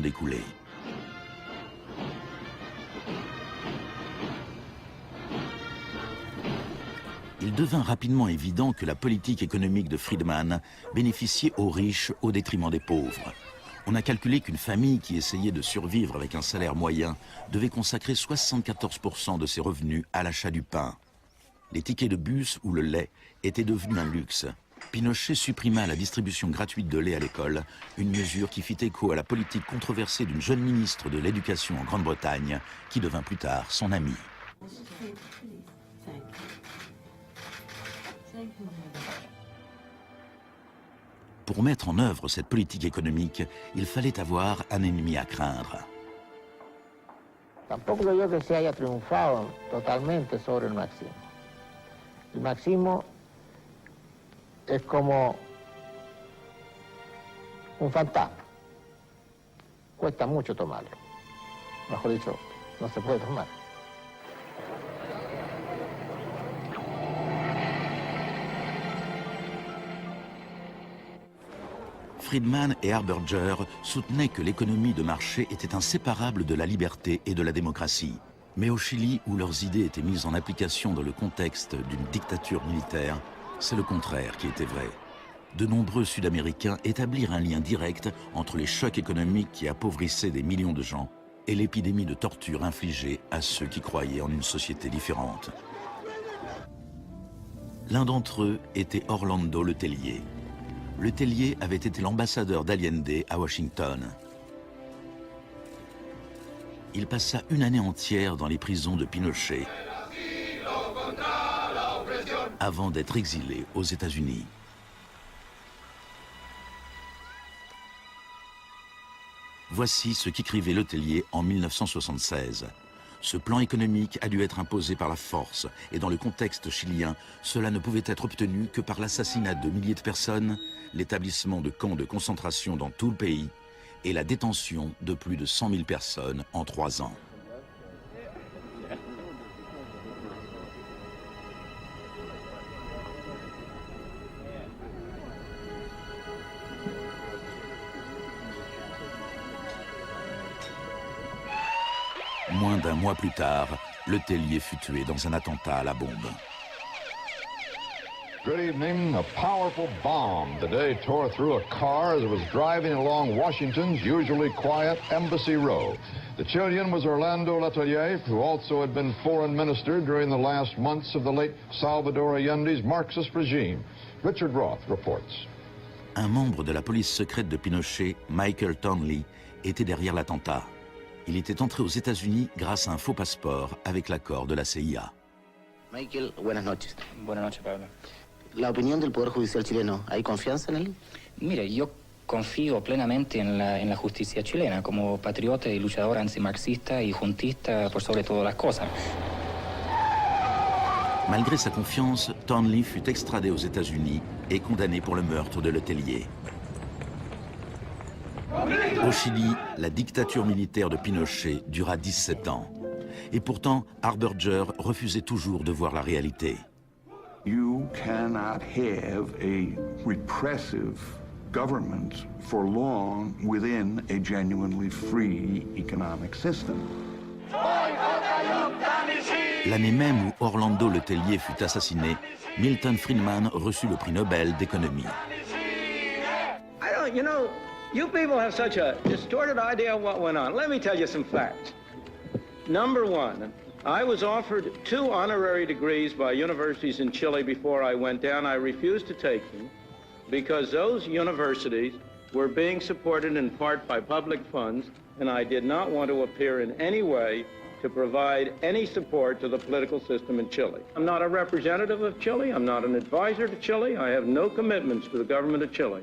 découlé. Il devint rapidement évident que la politique économique de Friedman bénéficiait aux riches au détriment des pauvres. On a calculé qu'une famille qui essayait de survivre avec un salaire moyen devait consacrer 74% de ses revenus à l'achat du pain. Les tickets de bus ou le lait étaient devenus un luxe. Pinochet supprima la distribution gratuite de lait à l'école, une mesure qui fit écho à la politique controversée d'une jeune ministre de l'Éducation en Grande-Bretagne, qui devint plus tard son amie. Pour mettre en œuvre cette politique économique, il fallait avoir un ennemi à craindre. Tampoco creo que se haya triunfado totalmente sobre el marxismo. El marxismo es como un fantasma. Cuesta mucho tomarlo. Mejor dicho, no se puede tomar. Friedman et Harberger soutenaient que l'économie de marché était inséparable de la liberté et de la démocratie. Mais au Chili, où leurs idées étaient mises en application dans le contexte d'une dictature militaire, c'est le contraire qui était vrai. De nombreux Sud-Américains établirent un lien direct entre les chocs économiques qui appauvissaient des millions de gens et l'épidémie de torture infligée à ceux qui croyaient en une société différente. L'un d'entre eux était Orlando Letelier. Letelier avait été l'ambassadeur d'Allende à Washington. Il passa une année entière dans les prisons de Pinochet avant d'être exilé aux États-Unis. Voici ce qu'écrivait Letelier en 1976. Ce plan économique a dû être imposé par la force et dans le contexte chilien, cela ne pouvait être obtenu que par l'assassinat de milliers de personnes, l'établissement de camps de concentration dans tout le pays et la détention de plus de 100 000 personnes en 3 ans. Moins d'un mois plus tard, Letelier fut tué dans un attentat à la bombe. Good evening. A powerful bomb today tore through a car as it was driving along Washington's usually quiet Embassy Row. The Chilean was Orlando Letelier, who also had been foreign minister during the last months of the late Salvador Allende's Marxist regime. Richard Roth reports. Un membre de la police secrète de Pinochet, Michael Townley, était derrière l'attentat. Il était entré aux États-Unis grâce à un faux passeport avec l'accord de la CIA. Michael, buenas noches. Buenas noches, Pablo. La opinión del Poder Judicial chileno, ¿hay confianza en él? Mire, yo confío plenamente en la justicia chilena como patriota y luchador antimarxista y juntista por sobre todas las cosas. Malgré sa confiance, Townley fut extradé aux États-Unis et condamné pour le meurtre de Letelier. Au Chili, la dictature militaire de Pinochet dura 17 ans. Et pourtant, Harberger refusait toujours de voir la réalité. You cannot have a repressive government for long within a genuinely free economic system. L'année même où Orlando Letelier fut assassiné, Milton Friedman reçut le prix Nobel d'économie. You know, you people have such a distorted idea of what went on. Let me tell you some facts. Number one, I was offered 2 honorary degrees by universities in Chile before I went down. I refused to take them because those universities were being supported in part by public funds, and I did not want to appear in any way to provide any support to the political system in Chile. I'm not a representative of Chile. I'm not an advisor to Chile. I have no commitments to the government of Chile.